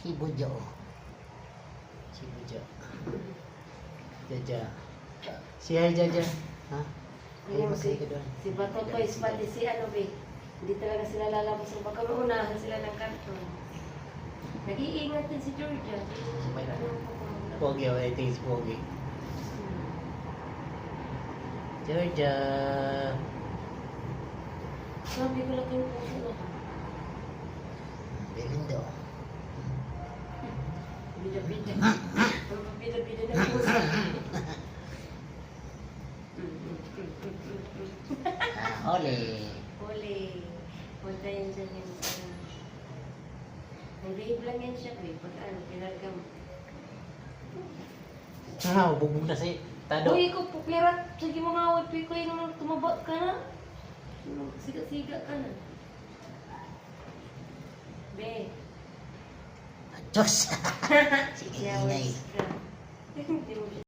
Si Bujo. Si Bujo. Jaja. Si Hai Jaja. Ha? Hindi mo si, ka doon. si Bato Toys, pati si ano be, hindi talaga sila lalabas ng baka maunahan sila ng karton. Nag-iingat din si Georgia. May na. Pogi, I think it's Pogi. Georgia. Sabi ko lang yung puso na. Belindo. Bida-bida. Ang bida-bida ng puso. Ole. Uli. Punta yun dyan yung nag-behave lang yan siya, eh. Pag ano, pinagam. Bubog na si Tado. Uy, ikaw po, pirat. Sige mga away, ko yun naman tumaba ka na. Siga-siga ka na. Be. Diyos. Sige, Siya, ingay. walis ka. Hindi mo siya